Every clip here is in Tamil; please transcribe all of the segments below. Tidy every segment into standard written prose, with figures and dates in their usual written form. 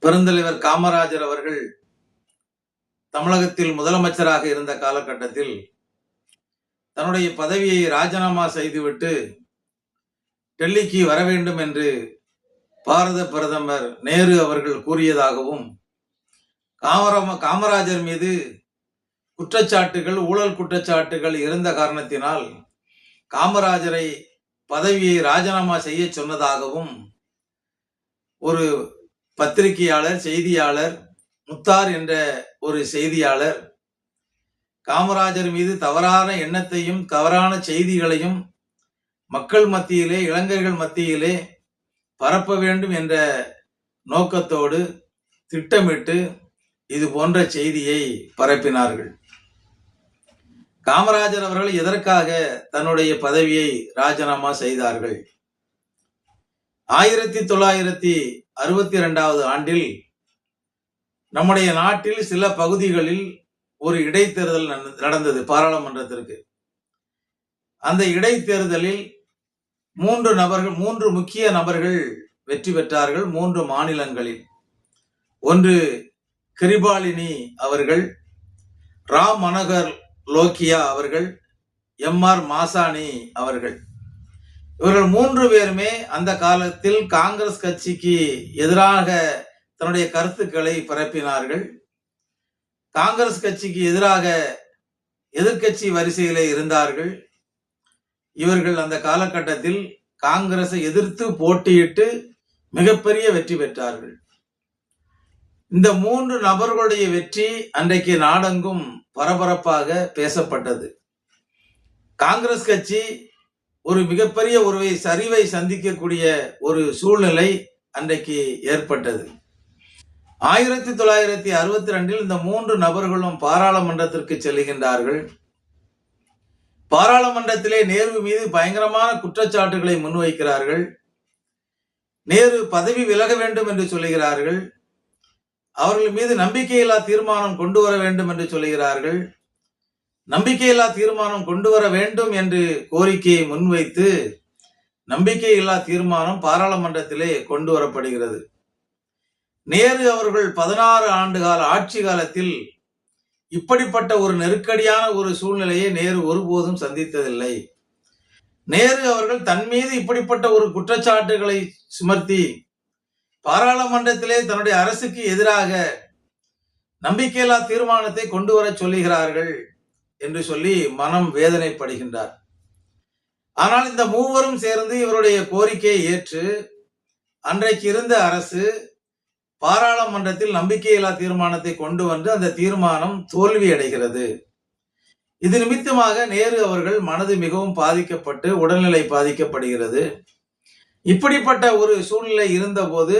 பெருந்தலைவர் காமராஜர் அவர்கள் தமிழகத்தில் முதலமைச்சராக இருந்த காலகட்டத்தில் தன்னுடைய பதவியை ராஜினாமா செய்துவிட்டு டெல்லிக்கு வர வேண்டும் என்று பாரத பிரதமர் நேரு அவர்கள் கூறியதாகவும், காமராஜர் மீது குற்றச்சாட்டுகள், ஊழல் குற்றச்சாட்டுகள் இருந்த காரணத்தினால் காமராஜரை பதவியை ராஜினாமா செய்ய சொன்னதாகவும் ஒரு பத்திரிகையாளர், செய்தியாளர் முத்தார் என்ற ஒரு செய்தியாளர் காமராஜர் மீது தவறான எண்ணத்தையும் தவறான செய்திகளையும் மக்கள் மத்தியிலே, இளைஞர்கள் மத்தியிலே பரப்ப வேண்டும் என்ற நோக்கத்தோடு திட்டமிட்டு இது போன்ற செய்தியை பரப்பினார்கள். காமராஜர் அவர்கள் எதற்காக தன்னுடைய பதவியை ராஜினாமா செய்தார்கள்? 1962 ஆண்டில் நம்முடைய நாட்டில் சில பகுதிகளில் ஒரு இடைத்தேர்தல் நடந்தது பாராளுமன்றத்திற்கு. அந்த இடைத்தேர்தலில் மூன்று முக்கிய நபர்கள் வெற்றி பெற்றார்கள் 3 மாநிலங்களில். ஒன்று கிருபாலினி அவர்கள், ராம் மனோகர் லோகியா அவர்கள், MR மாசாணி அவர்கள். இவர்கள் 3 பேருமே அந்த காலத்தில் காங்கிரஸ் கட்சிக்கு எதிராக தன்னுடைய கருத்துக்களை பரப்பினார்கள். காங்கிரஸ் கட்சிக்கு எதிராக எதிர்கட்சி வரிசையிலே இருந்தார்கள். இவர்கள் அந்த காலகட்டத்தில் காங்கிரஸை எதிர்த்து போட்டியிட்டு மிகப்பெரிய வெற்றி பெற்றார்கள். இந்த 3 நபர்களுடைய வெற்றி அன்றைக்கு நாடெங்கும் பரபரப்பாக பேசப்பட்டது. காங்கிரஸ் கட்சி ஒரு மிகப்பெரிய ஒரு சரிவை சந்திக்கக்கூடிய ஒரு சூழ்நிலை அன்றைக்கு ஏற்பட்டது. 1962 இந்த 3 நபர்களும் பாராளுமன்றத்திற்கு செல்லுகின்றார்கள். பாராளுமன்றத்திலே நேரு மீது பயங்கரமான குற்றச்சாட்டுகளை முன்வைக்கிறார்கள். நேரு பதவி விலக வேண்டும் என்று சொல்லுகிறார்கள். அவர்கள் மீது நம்பிக்கையில்லா தீர்மானம் கொண்டு வர வேண்டும் என்று சொல்லுகிறார்கள். நம்பிக்கையில்லா தீர்மானம் கொண்டு வர வேண்டும் என்று கோரிக்கையை முன்வைத்து நம்பிக்கையில்லா தீர்மானம் பாராளுமன்றத்திலே கொண்டு வரப்படுகிறது. நேரு அவர்கள் 16 ஆண்டு கால ஆட்சி காலத்தில் இப்படிப்பட்ட ஒரு நெருக்கடியான ஒரு சூழ்நிலையை நேரு ஒருபோதும் சந்தித்ததில்லை. நேரு அவர்கள் தன் மீது இப்படிப்பட்ட ஒரு குற்றச்சாட்டுகளை சுமர்த்தி பாராளுமன்றத்திலே தன்னுடைய அரசுக்கு எதிராக நம்பிக்கையில்லா தீர்மானத்தை கொண்டு வர சொல்லுகிறார்கள் என்று சொல்லி மனம் வேதனைப்படுகின்றார். ஆனால் இந்த மூவரும் சேர்ந்து இவருடைய கோரிக்கையை ஏற்று அன்றைக்கு இருந்த அரசு பாராளுமன்றத்தில் நம்பிக்கையில்லா தீர்மானத்தை கொண்டு வந்து அந்த தீர்மானம் தோல்வி அடைகிறது. இது நிமித்தமாக நேரு அவர்கள் மனது மிகவும் பாதிக்கப்பட்டு உடல்நிலை பாதிக்கப்படுகிறது. இப்படிப்பட்ட ஒரு சூழ்நிலை இருந்தபோது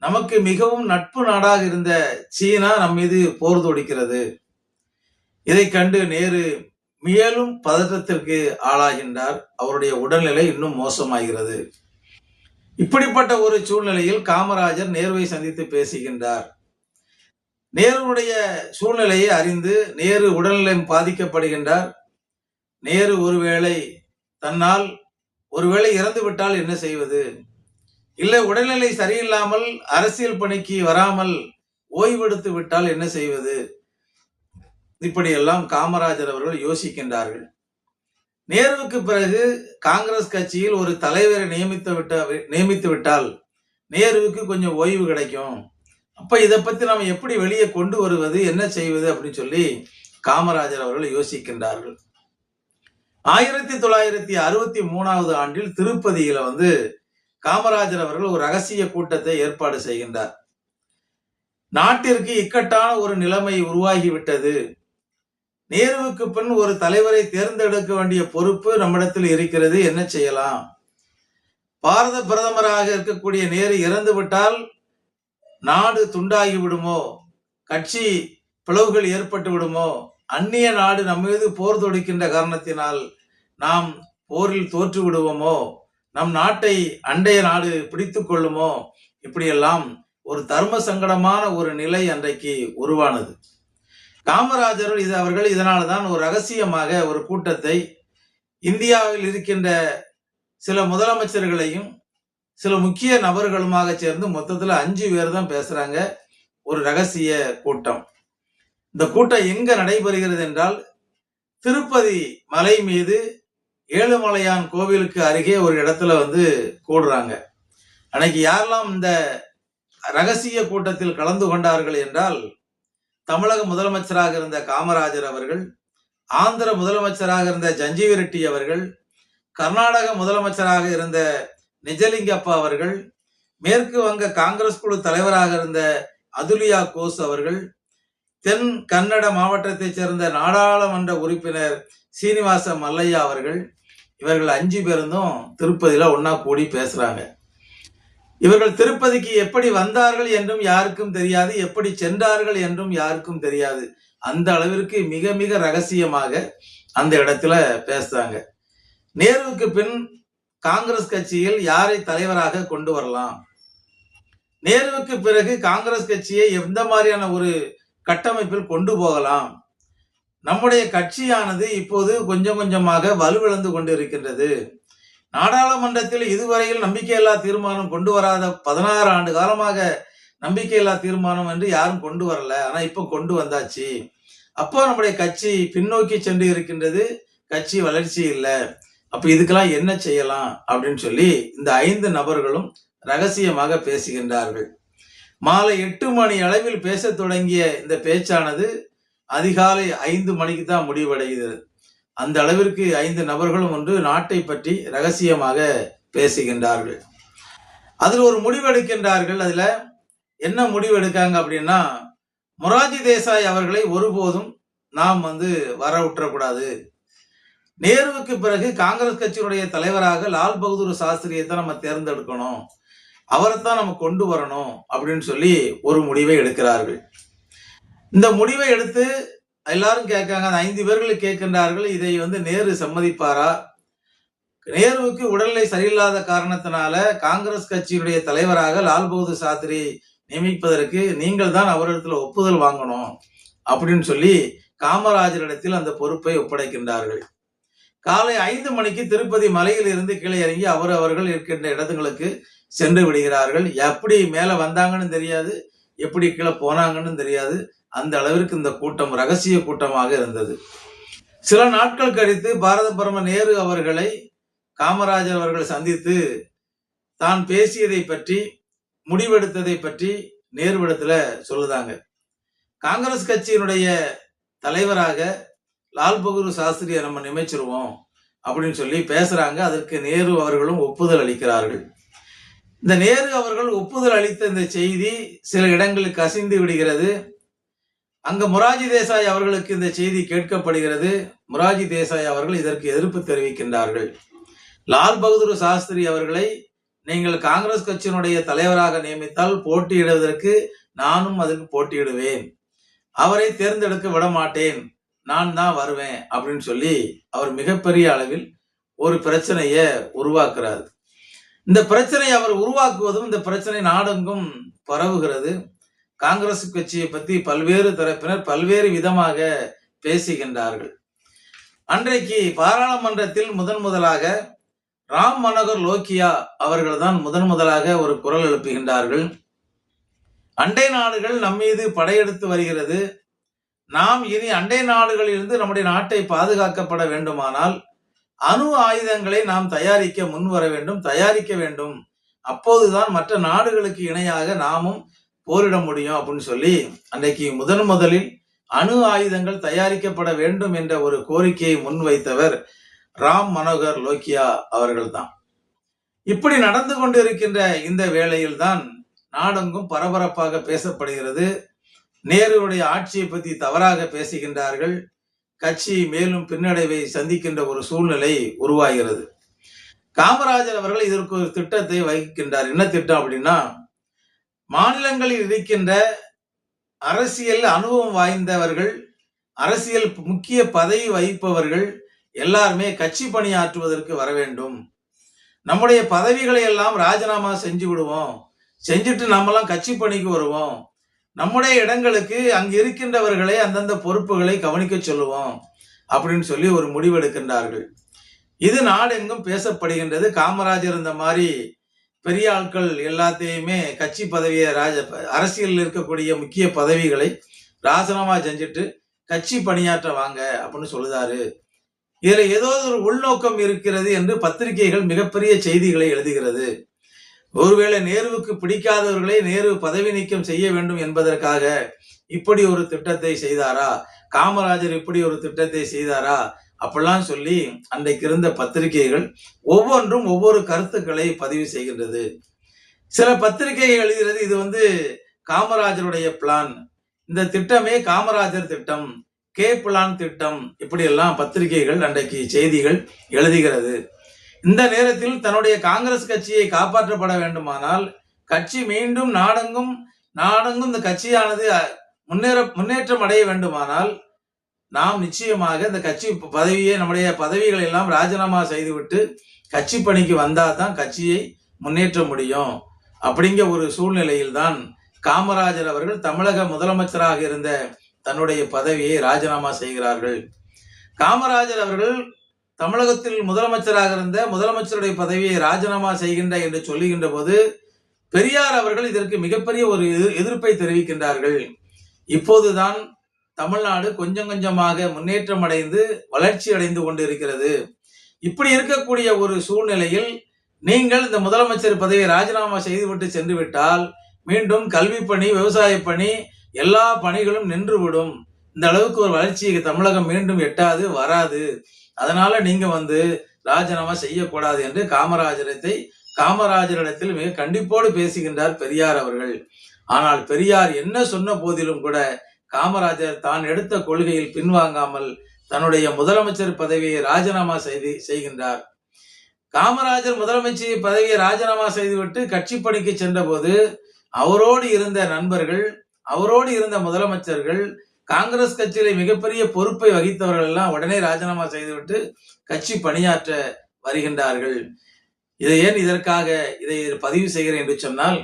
நமக்கு மிகவும் நட்பு நாடாக இருந்த சீனா நம் மீது போர் தொடுக்கிறது. இதை கண்டு நேரு மேலும் பதற்றத்திற்கு ஆளாகின்றார். அவருடைய உடல்நிலை இன்னும் மோசமாகிறது. இப்படிப்பட்ட ஒரு சூழ்நிலையில் காமராஜர் நேருவை சந்தித்து பேசுகின்றார். நேருடைய சூழ்நிலையை அறிந்து நேரு உடல்நிலை பாதிக்கப்படுகின்றார். நேரு ஒருவேளை இறந்து விட்டால் என்ன செய்வது? இல்லை, உடல்நிலை சரியில்லாமல் அரசியல் பணிக்கு வராமல் ஓய்வெடுத்து விட்டால் என்ன செய்வது? இப்படியெல்லாம் காமராஜர் அவர்கள் யோசிக்கின்றார்கள். நேருவுக்கு பிறகு காங்கிரஸ் கட்சியில் ஒரு தலைவரை நியமித்து விட்டால் நேருவுக்கு கொஞ்சம் ஓய்வு கிடைக்கும். அப்ப இதை பத்தி நாம எப்படி வெளியே கொண்டு வருவது, என்ன செய்வது அப்படின்னு சொல்லி காமராஜர் அவர்கள் யோசிக்கின்றார்கள். 1963 ஆண்டில் திருப்பதியில காமராஜர் அவர்கள் ஒரு ரகசிய கூட்டத்தை ஏற்பாடு செய்கின்றார். நாட்டிற்கு இக்கட்டான ஒரு நிலைமை உருவாகிவிட்டது. நேருவுக்கு பின் ஒரு தலைவரை தேர்ந்தெடுக்க வேண்டிய பொறுப்பு நம்மிடத்தில் இருக்கிறது. என்ன செய்யலாம்? பாரத பிரதமராக இருக்கக்கூடிய நேரு இறந்து விட்டால் நாடு துண்டாகி விடுமோ? கட்சி பிளவுகள் ஏற்பட்டு விடுமோ? அந்நிய நாடு நம்ம மீது போர் தொடுக்கின்ற காரணத்தினால் நாம் போரில் தோற்று விடுவோமோ? நம் நாட்டை அண்டைய நாடு பிடித்துக் கொள்ளுமோ? இப்படியெல்லாம் ஒரு தர்ம சங்கடமான ஒரு நிலை அன்றைக்கு உருவானது. காமராஜர் அவர்கள் இதனால்தான் ஒரு ரகசியமாக ஒரு கூட்டத்தை இந்தியாவில் இருக்கின்ற சில முதலமைச்சர்களையும் சில முக்கிய நபர்களுமாக சேர்ந்து மொத்தத்துல 5 பேர் தான் பேசுறாங்க. ஒரு ரகசிய கூட்டம். இந்த கூட்டம் எங்க நடைபெறுகிறது என்றால், திருப்பதி மலை மீது ஏழுமலையான் கோவிலுக்கு அருகே ஒரு இடத்துல கூடுறாங்க. அன்னைக்கு யாரெல்லாம் இந்த ரகசிய கூட்டத்தில் கலந்து கொண்டார்கள் என்றால், தமிழக முதலமைச்சராக இருந்த காமராஜர் அவர்கள், ஆந்திர முதலமைச்சராக இருந்த சஞ்சீவ ரெட்டி அவர்கள், கர்நாடக முதலமைச்சராக இருந்த நிஜலிங்கப்பா அவர்கள், மேற்கு வங்க காங்கிரஸ் குழு தலைவராக இருந்த அதுலியா கோஸ் அவர்கள், தென் கன்னட மாவட்டத்தைச் சேர்ந்த நாடாளுமன்ற உறுப்பினர் சீனிவாச மல்லையா அவர்கள், இவர்கள் 5 பேரும் திருப்பதியில ஒன்னா கூடி பேசுறாங்க. இவர்கள் திருப்பதிக்கு எப்படி வந்தார்கள் என்றும் யாருக்கும் தெரியாது, எப்படி சென்றார்கள் என்றும் யாருக்கும் தெரியாது. அந்த அளவிற்கு மிக மிக ரகசியமாக அந்த இடத்துல பேசுறாங்க. நேருவுக்கு பின் காங்கிரஸ் கட்சியில் யாரை தலைவராக கொண்டு வரலாம், நேருவுக்கு பிறகு காங்கிரஸ் கட்சியை எந்த மாதிரியான ஒரு கட்டமைப்பில் கொண்டு போகலாம், நம்முடைய கட்சியானது இப்போது கொஞ்சம் கொஞ்சமாக வலுவிழந்து கொண்டிருக்கின்றது, நாடாளுமன்றத்தில் இதுவரையில் நம்பிக்கையில்லா தீர்மானம் கொண்டு வராத 16 ஆண்டு காலமாக நம்பிக்கையில்லா தீர்மானம் என்று யாரும் கொண்டு வரல, ஆனா இப்ப கொண்டு வந்தாச்சு. அப்போ நம்முடைய கட்சி பின்னோக்கி சென்று இருக்கின்றது, கட்சி வளர்ச்சி இல்லை, அப்ப இதுக்கெல்லாம் என்ன செய்யலாம் அப்படின்னு சொல்லி இந்த 5 நபர்களும் ரகசியமாக பேசுகின்றார்கள். மாலை 8 மணி அளவில் பேச தொடங்கிய இந்த பேச்சானது அதிகாலை 5 மணிக்கு தான் முடிவடைகிறது. அந்த அளவிற்கு 5 நபர்களும் நாட்டை பற்றி ரகசியமாக பேசுகின்றார்கள். அதில் ஒரு முடிவெடுக்கின்றார்கள். அதுல என்ன முடிவெடுக்காங்க அப்படின்னா, மொராஜி தேசாய் அவர்களை ஒருபோதும் நாம் வர விட்டுறக்கூடாது, நேருவுக்கு பிறகு காங்கிரஸ் கட்சியினுடைய தலைவராக லால் பகதூர் சாஸ்திரியை தான் நம்ம தேர்ந்தெடுக்கணும், அவரைத்தான் நம்ம கொண்டு வரணும் அப்படின்னு சொல்லி ஒரு முடிவை எடுக்கிறார்கள். இந்த முடிவை எடுத்து எல்லாரும் கேட்காங்க, அந்த 5 பேர்கள் கேட்கின்றார்கள், இதை நேரு சம்மதிப்பாரா, நேருவுக்கு உடல்நிலை சரியில்லாத காரணத்தினால காங்கிரஸ் கட்சியினுடைய தலைவராக லால் பகதூர் சாஸ்திரி நியமிப்பதற்கு நீங்கள் தான் அவரிடத்துல ஒப்புதல் வாங்கணும் அப்படின்னு சொல்லி காமராஜரிடத்தில் அந்த பொறுப்பை ஒப்படைக்கின்றார்கள். காலை 5 மணிக்கு திருப்பதி மலையில் இருந்து கீழே இறங்கி அவர்கள் இருக்கின்ற இடங்களுக்கு சென்று விடுகிறார்கள். எப்படி மேல வந்தாங்கன்னு தெரியாது, எப்படி கீழே போனாங்கன்னு தெரியாது. அந்த அளவிற்கு இந்த கூட்டம் ரகசிய கூட்டமாக இருந்தது. சில நாட்கள் கழித்து பாரத பிரதமர் நேரு அவர்களை காமராஜர் அவர்கள் சந்தித்து தான் பேசியதை பற்றி, முடிவெடுத்ததை பற்றி நேருவிடத்துல சொல்லுதாங்க. காங்கிரஸ் கட்சியினுடைய தலைவராக லால் பகதூர் சாஸ்திரியை நம்ம நியமிச்சிருவோம் அப்படின்னு சொல்லி பேசுறாங்க. அதற்கு நேரு அவர்களும் ஒப்புதல் அளிக்கிறார்கள். இந்த நேரு அவர்கள் ஒப்புதல் அளித்த இந்த செய்தி சில இடங்களுக்கு கசிந்து விடுகிறது. அங்க மொராஜி தேசாய் அவர்களுக்கு இந்த செய்தி கேட்கப்படுகிறது. மொராஜி தேசாய் அவர்கள் இதற்கு எதிர்ப்பு தெரிவிக்கின்றார்கள். லால் பகதூர் சாஸ்திரி அவர்களை நீங்கள் காங்கிரஸ் கட்சியினுடைய தலைவராக நியமித்தால் போட்டியிடுவதற்கு நானும் அதற்கு போட்டியிடுவேன், அவரை தேர்ந்தெடுக்க விட மாட்டேன், நான் தான் வருவேன் அப்படின்னு சொல்லி அவர் மிகப்பெரிய அளவில் ஒரு பிரச்சனையை உருவாக்குறார். இந்த பிரச்சனையை அவர் உருவாக்குவதும் இந்த பிரச்சனை நாடெங்கும் பரவுகிறது. காங்கிரஸ் கட்சியை பற்றி பல்வேறு தரப்பினர் பல்வேறு விதமாக பேசுகின்றார்கள். அன்றைக்கு பாராளுமன்றத்தில் முதலாக ராம் மனோகர் லோகியா அவர்கள் தான் முதலாக ஒரு குரல் எழுப்புகின்றார்கள். அண்டை நாடுகள் நம் மீது படையெடுத்து வருகிறது, நாம் இனி அண்டை நாடுகளில் இருந்து நம்முடைய நாட்டை பாதுகாக்கப்பட வேண்டுமானால் அணு ஆயுதங்களை நாம் தயாரிக்க முன்வர வேண்டும், தயாரிக்க வேண்டும், அப்போதுதான் மற்ற நாடுகளுக்கு இணையாக நாமும் போரிட முடியும் அப்படின்னு சொல்லி அன்றைக்கு முதலில் அணு ஆயுதங்கள் தயாரிக்கப்பட வேண்டும் என்ற ஒரு கோரிக்கையை முன்வைத்தவர் ராம் மனோகர் லோகியா அவர்கள் தான். இப்படி நடந்து கொண்டிருக்கின்ற இந்த வேளையில் தான் நாடெங்கும் பரபரப்பாக பேசப்படுகிறது. நேருடைய ஆட்சியை பற்றி தவறாக பேசுகின்றார்கள். கட்சி மேலும் பின்னடைவை சந்திக்கின்ற ஒரு சூழ்நிலை உருவாகிறது. காமராஜர் அவர்கள் இதற்கு ஒரு திட்டத்தை வகிக்கின்றார். என்ன திட்டம் அப்படின்னா, மாநிலங்களில் இருக்கின்ற அரசியல் அனுபவம் வாய்ந்தவர்கள், அரசியல் முக்கிய பதவி வகிப்பவர்கள் எல்லாருமே கட்சி பணியாற்றுவதற்கு வர வேண்டும், நம்முடைய பதவிகளை எல்லாம் ராஜினாமா செஞ்சு விடுவோம், செஞ்சுட்டு நம்மலாம் கட்சி பணிக்கு வருவோம், நம்முடைய இடங்களுக்கு அங்கு இருக்கின்றவர்களை அந்தந்த பொறுப்புகளை கவனிக்க சொல்லுவோம் அப்படின்னு சொல்லி ஒரு முடிவெடுக்கின்றார்கள். இது நாடெங்கும் பேசப்படுகின்றது. காமராஜர் இந்த மாதிரி பெரிய ஆட்கள் எல்லாத்தையுமே கட்சி பதவியை அரசியலில் இருக்கக்கூடிய முக்கிய பதவிகளை ராஜினாமா செஞ்சுட்டு கட்சி பணியாற்ற வாங்க அப்படின்னு சொல்லுதாரு. இதுல ஏதோ ஒரு உள்நோக்கம் இருக்கிறது என்று பத்திரிகைகள் மிகப்பெரிய செய்திகளை எழுதுகிறது. ஒருவேளை நேருவுக்கு பிடிக்காதவர்களை நேரு பதவி நீக்கம் செய்ய வேண்டும் என்பதற்காக இப்படி ஒரு திட்டத்தை செய்தாரா, காமராஜர் இப்படி ஒரு திட்டத்தை செய்தாரா அப்படிலாம் சொல்லி அன்றைக்கு இருந்த பத்திரிகைகள் ஒவ்வொன்றும் ஒவ்வொரு கருத்துக்களை பதிவு செய்கின்றது. சில பத்திரிகைகள் எழுதுகிறது இது காமராஜருடைய பிளான், இந்த திட்டமே காமராஜர் திட்டம், கே பிளான் திட்டம், இப்படி எல்லாம் பத்திரிகைகள் அன்றைக்கு செய்திகள் எழுதுகிறது. இந்த நேரத்தில் தன்னுடைய காங்கிரஸ் கட்சியை காப்பாற்றப்பட வேண்டுமானால், கட்சி மீண்டும் நாடெங்கும் இந்த கட்சியானது முன்னேற்றம் அடைய வேண்டுமானால் நாம் நிச்சயமாக இந்த கட்சி பதவியை நம்முடைய பதவிகளை எல்லாம் ராஜினாமா செய்துவிட்டு கட்சி பணிக்கு வந்தா தான் கட்சியை முன்னேற்ற முடியும். அப்படிங்கிற ஒரு சூழ்நிலையில் தான் காமராஜர் அவர்கள் தமிழக முதலமைச்சராக இருந்த தன்னுடைய பதவியை ராஜினாமா செய்கிறார்கள். காமராஜர் அவர்கள் தமிழகத்தில் முதலமைச்சராக இருந்த முதலமைச்சருடைய பதவியை ராஜினாமா செய்கின்ற என்று சொல்லுகின்ற போது பெரியார் அவர்கள் இதற்கு மிகப்பெரிய ஒரு எதிர்ப்பை தெரிவிக்கின்றார்கள். இப்போதுதான் தமிழ்நாடு கொஞ்சம் கொஞ்சமாக முன்னேற்றம் அடைந்து வளர்ச்சி அடைந்து கொண்டிருக்கிறது. இப்படி இருக்கக்கூடிய ஒரு சூழ்நிலையில் நீங்கள் இந்த முதலமைச்சர் பதவியை ராஜினாமா செய்துவிட்டு சென்று விட்டால் மீண்டும் கல்வி பணி, விவசாய பணி, எல்லா பணிகளும் நின்றுவிடும். இந்த அளவுக்கு ஒரு வளர்ச்சியை தமிழகம் மீண்டும் எட்டாது, வராது. அதனால நீங்க ராஜினாமா செய்யக்கூடாது என்று காமராஜரிடத்தில் மிக கண்டிப்போடு பேசுகின்றார் பெரியார் அவர்கள். ஆனால் பெரியார் என்ன சொன்ன போதிலும் கூட காமராஜர் தான் எடுத்த கொள்கையில் பின்வாங்காமல் தன்னுடைய முதலமைச்சர் பதவியை ராஜினாமா செய்கின்றார். காமராஜர் முதலமைச்சர் பதவியை ராஜினாமா செய்துவிட்டு கட்சி பணிக்கு சென்ற போது அவரோடு இருந்த நண்பர்கள், அவரோடு இருந்த முதலமைச்சர்கள், காங்கிரஸ் கட்சியில மிகப்பெரிய பொறுப்பை வகித்தவர்கள் எல்லாம் உடனே ராஜினாமா செய்துவிட்டு கட்சி பணியாற்ற வருகின்றார்கள். இதற்காக இதை பதிவு செய்கிறேன் என்று சொன்னால்,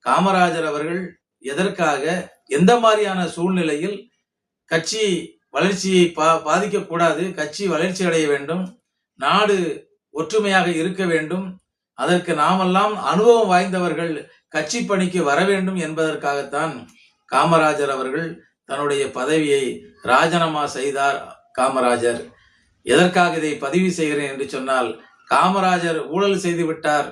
காமராஜர் அவர்கள் எதற்காக, எந்த மாதிரியான சூழ்நிலையில் கட்சி வளர்ச்சியை பாதிக்கக்கூடாது, கட்சி வளர்ச்சி அடைய வேண்டும், நாடு ஒற்றுமையாக இருக்க வேண்டும், அதற்கு நாமெல்லாம் அனுபவம் வாய்ந்தவர்கள் கட்சி பணிக்கு வர வேண்டும் என்பதற்காகத்தான் காமராஜர் அவர்கள் தன்னுடைய பதவியை ராஜினாமா செய்தார். காமராஜர் எதற்காக இதை பதிவு செய்கிறேன் என்று சொன்னால், காமராஜர் ஊழல் செய்து விட்டார்.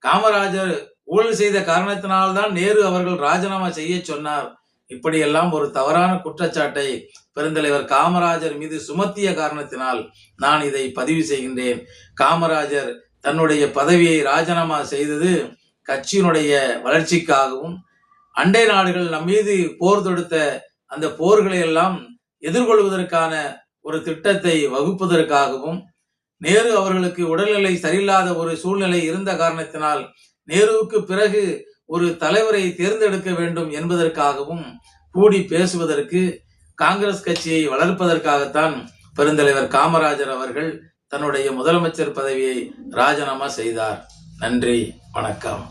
காமராஜர் ஊழல் செய்த காரணத்தினால்தான் நேரு அவர்கள் ராஜினாமா செய்ய சொன்னார். இப்படியெல்லாம் ஒரு தவறான குற்றச்சாட்டை பெருந்தலைவர் காமராஜர் மீது சுமத்திய காரணத்தினால் நான் இதை பதிவு செய்கின்றேன். காமராஜர் தன்னுடைய பதவியை ராஜினாமா செய்தது கட்சியினுடைய வளர்ச்சிக்காகவும், அண்டை நாடுகள் நம் மீது போர் தொடுத்த அந்த போர்களை எல்லாம் எதிர்கொள்வதற்கான ஒரு திட்டத்தை வகுப்பதற்காகவும், நேரு அவர்களுக்கு உடல்நிலை சரியில்லாத ஒரு சூழ்நிலை இருந்த காரணத்தினால் நேருவுக்கு பிறகு ஒரு தலைவரை தேர்ந்தெடுக்க வேண்டும் என்பதற்காகவும் கூடி பேசுவதற்கு, காங்கிரஸ் கட்சியை வளர்ப்பதற்காகத்தான் பெருந்தலைவர் காமராஜர் அவர்கள் தன்னுடைய முதலமைச்சர் பதவியை ராஜினாமா செய்தார். நன்றி, வணக்கம்.